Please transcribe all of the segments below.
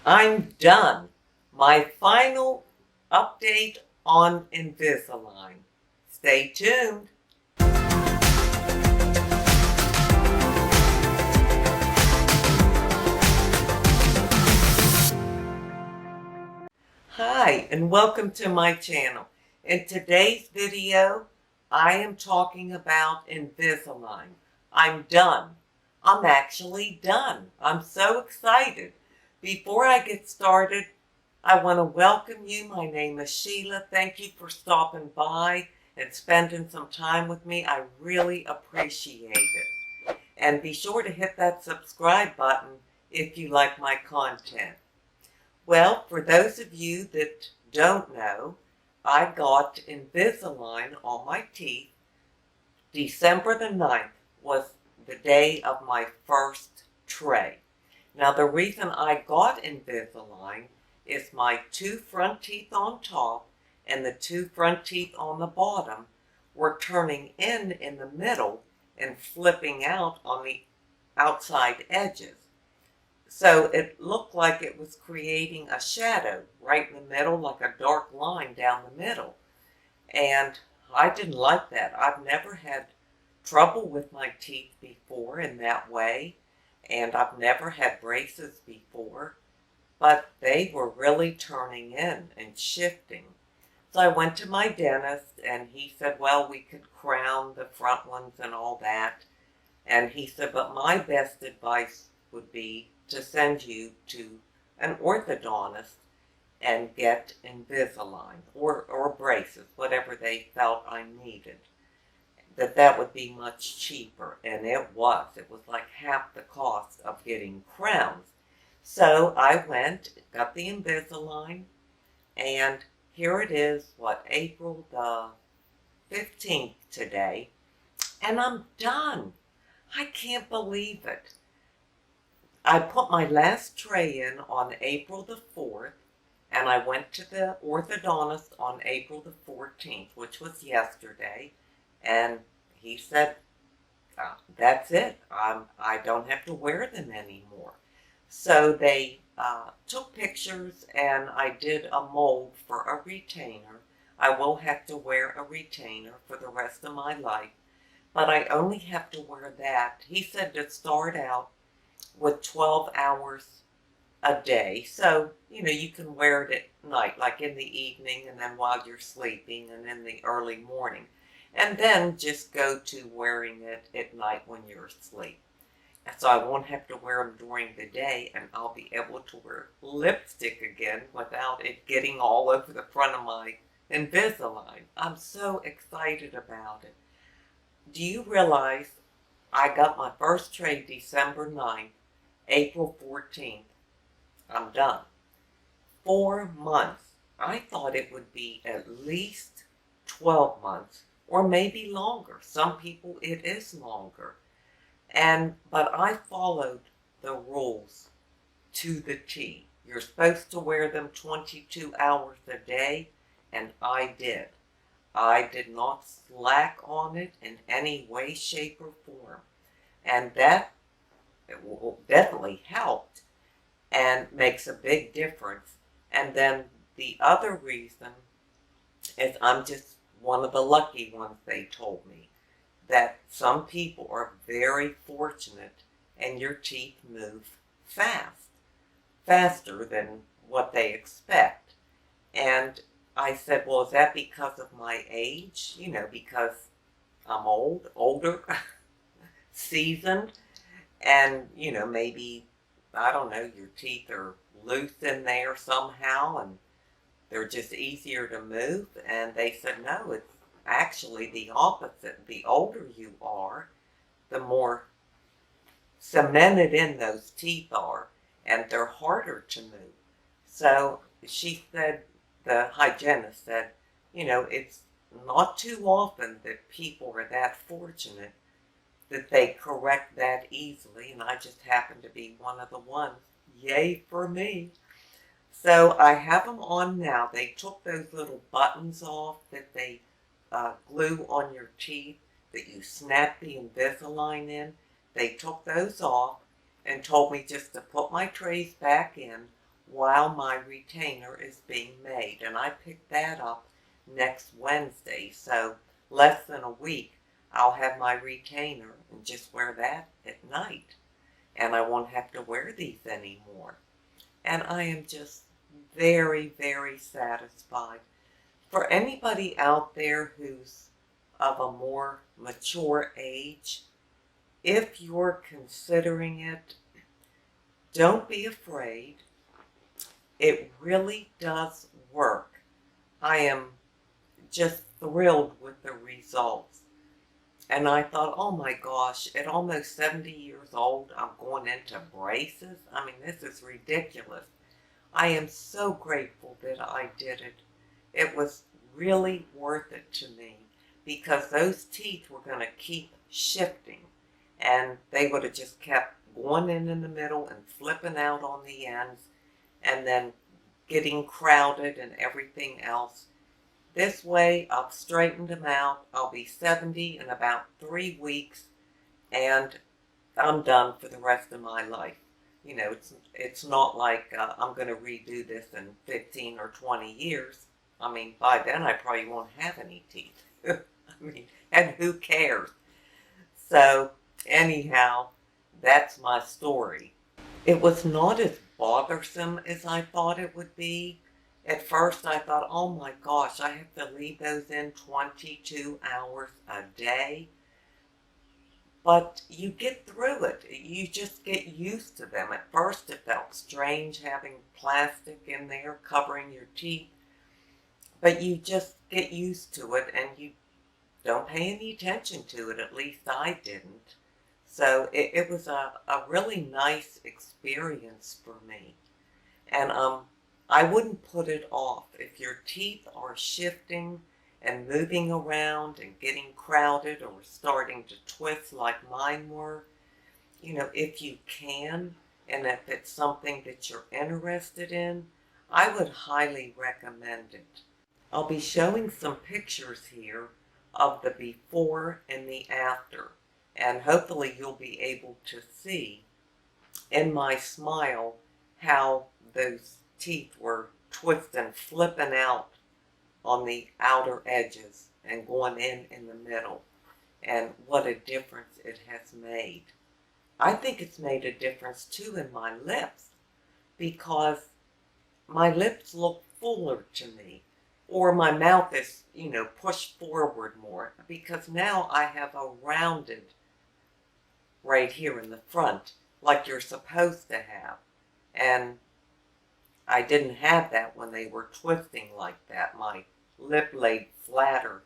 I'm done. My final update on Invisalign. Stay tuned. Hi, and welcome to my channel. In today's video, I am talking about Invisalign. I'm done. I'm actually done. I'm so excited. Before I get started, I want to welcome you. My name is Sheila. Thank you for stopping by and spending some time with me. I really appreciate it. And be sure to hit that subscribe button if you like my content. Well, for those of you that don't know, I got Invisalign on my teeth. December the 9th was the day of my first tray. Now, the reason I got Invisalign is my two front teeth on top and the two front teeth on the bottom were turning in the middle and flipping out on the outside edges. So it looked like it was creating a shadow right in the middle, like a dark line down the middle. And I didn't like that. I've never had trouble with my teeth before in that way. And I've never had braces before. But they were really turning in and shifting. So I went to my dentist and he said, well, we could crown the front ones and all that. And he said, but my best advice would be to send you to an orthodontist and get Invisalign or braces, whatever they felt I needed. That would be much cheaper, and it was. It was like half the cost of getting crowns. So I went, got the Invisalign, and here it is, April the 15th today, and I'm done. I can't believe it. I put my last tray in on April the 4th, and I went to the orthodontist on April the 14th, which was yesterday, and he said, that's it. I don't have to wear them anymore. So they took pictures, and I did a mold for a retainer. I will have to wear a retainer for the rest of my life, but I only have to wear that. He said to start out with 12 hours a day. So, you can wear it at night, like in the evening, and then while you're sleeping, and in the early morning. And then just go to wearing it at night when you're asleep. So I won't have to wear them during the day, and I'll be able to wear lipstick again without it getting all over the front of my Invisalign. I'm so excited about it. Do you realize I got my first tray December 9th, April 14th. I'm done. 4 months. I thought it would be at least 12 months or maybe longer. Some people it is longer. But I followed the rules to the T. You're supposed to wear them 22 hours a day, and I did. I did not slack on it in any way, shape, or form. And that definitely helped and makes a big difference. And then the other reason is I'm just one of the lucky ones, they told me, that some people are very fortunate and your teeth move faster than what they expect. And I said, well, is that because of my age? Because I'm older, seasoned, and, maybe, I don't know, your teeth are loose in there somehow, and they're just easier to move. And they said, no, it's actually the opposite. The older you are, the more cemented in those teeth are, and they're harder to move. So she said, the hygienist said, it's not too often that people are that fortunate that they correct that easily, and I just happen to be one of the ones. Yay for me. So I have them on now. They took those little buttons off that they glue on your teeth that you snap the Invisalign in. They took those off and told me just to put my trays back in, while my retainer is being made. And I picked that up next Wednesday, so less than a week I'll have my retainer and just wear that at night. And I won't have to wear these anymore. And I am just very, very satisfied. For anybody out there who's of a more mature age, if you're considering it, don't be afraid. It really does work. I am just thrilled with the results. And I thought, oh my gosh, at almost 70 years old, I'm going into braces? I mean, this is ridiculous. I am so grateful that I did it. It was really worth it to me because those teeth were going to keep shifting and they would have just kept going in the middle and flipping out on the ends and then getting crowded and everything else. This way, I've straightened them out. I'll be 70 in about 3 weeks, and I'm done for the rest of my life. You know, it's not like I'm going to redo this in 15 or 20 years. I mean, by then I probably won't have any teeth. I mean, and who cares? So, anyhow, that's my story. It was not as bothersome as I thought it would be. At first I thought, oh my gosh, I have to leave those in 22 hours a day. But you get through it. You just get used to them. At first it felt strange having plastic in there covering your teeth. But you just get used to it and you don't pay any attention to it. At least I didn't. So it was a really nice experience for me. And I wouldn't put it off. If your teeth are shifting and moving around and getting crowded or starting to twist like mine were, you know, if you can, and if it's something that you're interested in, I would highly recommend it. I'll be showing some pictures here of the before and the after, and hopefully you'll be able to see in my smile how those teeth were twisting, flipping out on the outer edges and going in the middle, and what a difference it has made. I think it's made a difference too in my lips because my lips look fuller to me, or my mouth is, you know, pushed forward more because now I have a rounded right here in the front like you're supposed to have. And I didn't have that when they were twisting like that. My lip laid flatter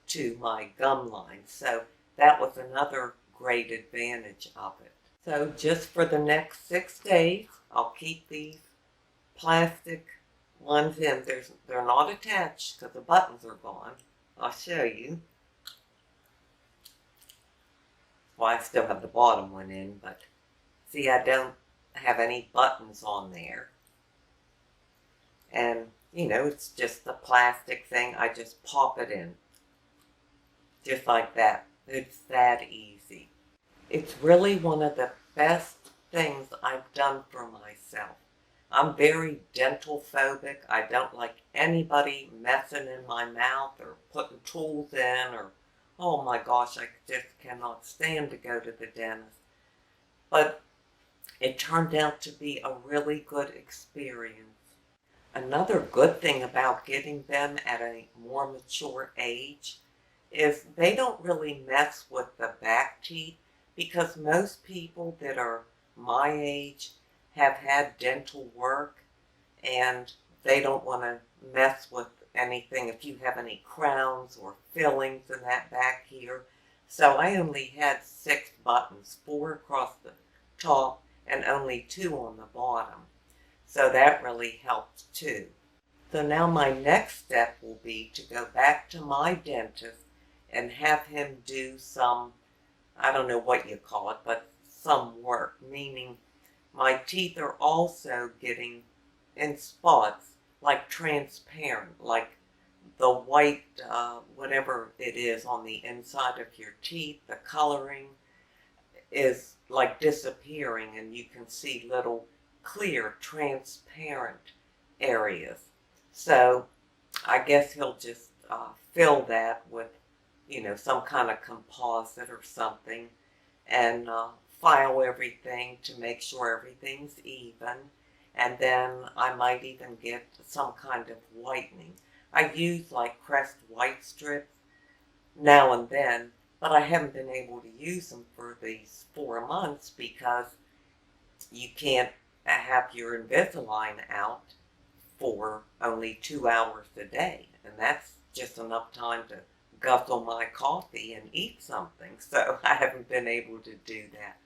to my gum line. So that was another great advantage of it. So just for the next 6 days, I'll keep these plastic ones in. They're not attached because the buttons are gone. I'll show you. Well, I still have the bottom one in, but see, I don't have any buttons on there. And, you know, it's just the plastic thing. I just pop it in. Just like that. It's that easy. It's really one of the best things I've done for myself. I'm very dental phobic. I don't like anybody messing in my mouth or putting tools in or, oh my gosh, I just cannot stand to go to the dentist. But it turned out to be a really good experience. Another good thing about getting them at a more mature age is they don't really mess with the back teeth because most people that are my age have had dental work and they don't want to mess with anything if you have any crowns or fillings in that back here. So I only had 6 buttons, 4 across the top and only 2 on the bottom. So that really helped too. So now my next step will be to go back to my dentist and have him do some, I don't know what you call it, but some work, meaning my teeth are also getting in spots, like transparent, like the white, whatever it is on the inside of your teeth, the coloring is like disappearing and you can see little clear, transparent areas. So I guess he'll just fill that with, some kind of composite or something, and file everything to make sure everything's even. And then I might even get some kind of whitening. I use like Crest white strips now and then, but I haven't been able to use them for these 4 months because you can't have your Invisalign out for only 2 hours a day. And that's just enough time to guzzle my coffee and eat something. So I haven't been able to do that.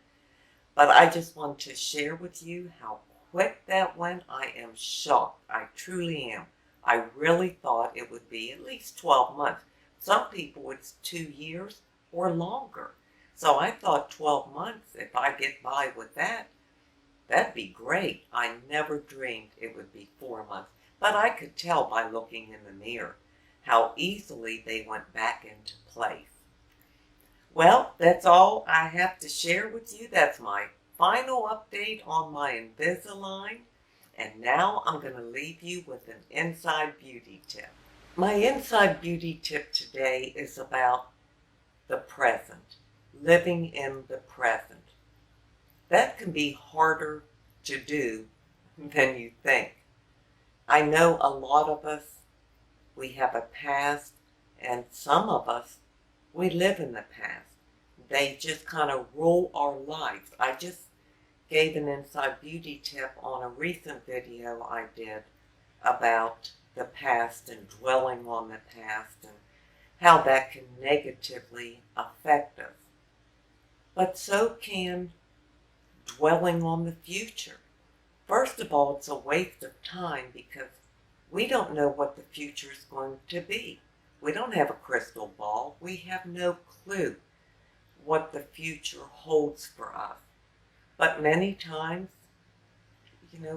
But I just want to share with you how quick that went. I am shocked. I truly am. I really thought it would be at least 12 months. Some people it's 2 years or longer. So I thought 12 months, if I get by with that, that'd be great. I never dreamed it would be 4 months. But I could tell by looking in the mirror how easily they went back into place. Well, that's all I have to share with you. That's my final update on my Invisalign. And now I'm going to leave you with an inside beauty tip. My inside beauty tip today is about the present, living in the present. That can be harder to do than you think. I know a lot of us, we have a past, and some of us, we live in the past. They just kind of rule our lives. I just gave an inside beauty tip on a recent video I did about the past and dwelling on the past and how that can negatively affect us. But so can dwelling on the future. First of all, it's a waste of time because we don't know what the future is going to be. We don't have a crystal ball. We have no clue what the future holds for us. But many times,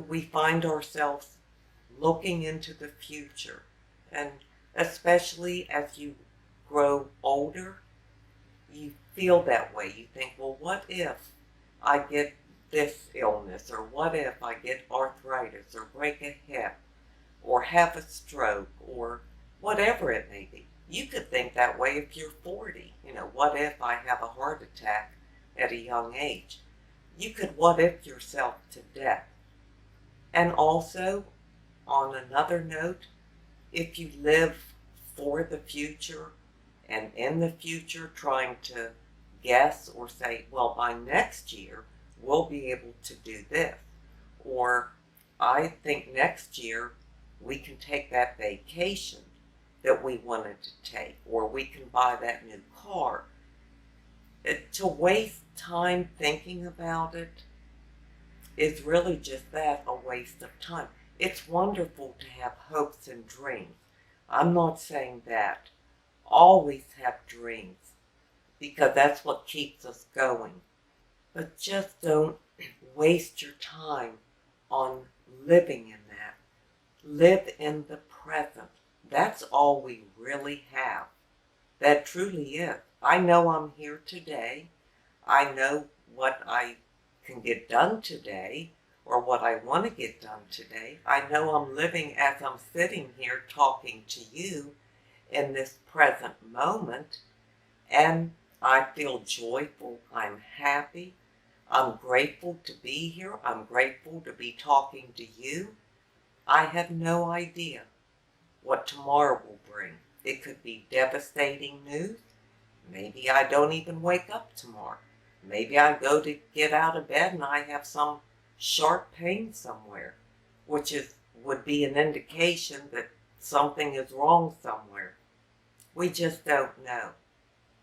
we find ourselves looking into the future. And especially as you grow older, you feel that way. You think, well, what if I get this illness? Or what if I get arthritis or break a hip or have a stroke or whatever it may be? You could think that way if you're 40. What if I have a heart attack at a young age? You could what if yourself to death. And also, on another note, if you live for the future and in the future trying to guess or say, well, by next year, we'll be able to do this. Or I think next year we can take that vacation that we wanted to take, or we can buy that new car. To waste time thinking about it is really just that, a waste of time. It's wonderful to have hopes and dreams. I'm not saying that. Always have dreams, because that's what keeps us going. But just don't waste your time on living in that. Live in the present. That's all we really have. That truly is. I know I'm here today. I know what I can get done today or what I want to get done today. I know I'm living as I'm sitting here talking to you in this present moment, and I feel joyful. I'm happy. I'm grateful to be here. I'm grateful to be talking to you. I have no idea what tomorrow will bring. It could be devastating news. Maybe I don't even wake up tomorrow. Maybe I go to get out of bed and I have some sharp pain somewhere, which would be an indication that something is wrong somewhere. We just don't know.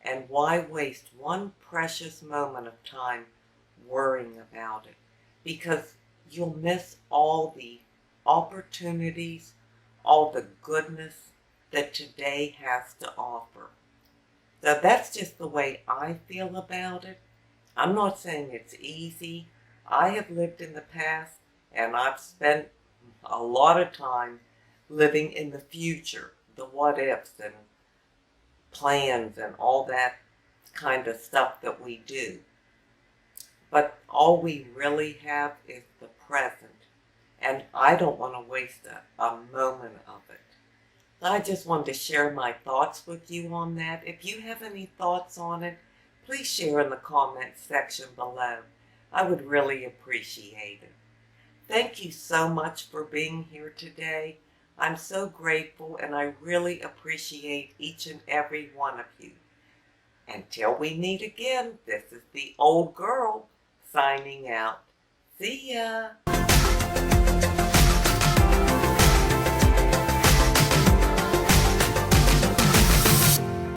And why waste one precious moment of time worrying about it? Because you'll miss all the opportunities, all the goodness that today has to offer. So that's just the way I feel about it. I'm not saying it's easy. I have lived in the past, and I've spent a lot of time living in the future, the what ifs and plans and all that kind of stuff that we do. But all we really have is the present. And I don't want to waste a moment of it. I just wanted to share my thoughts with you on that. If you have any thoughts on it, please share in the comments section below. I would really appreciate it. Thank you so much for being here today. I'm so grateful and I really appreciate each and every one of you. Until we meet again, this is the old girl signing out. See ya!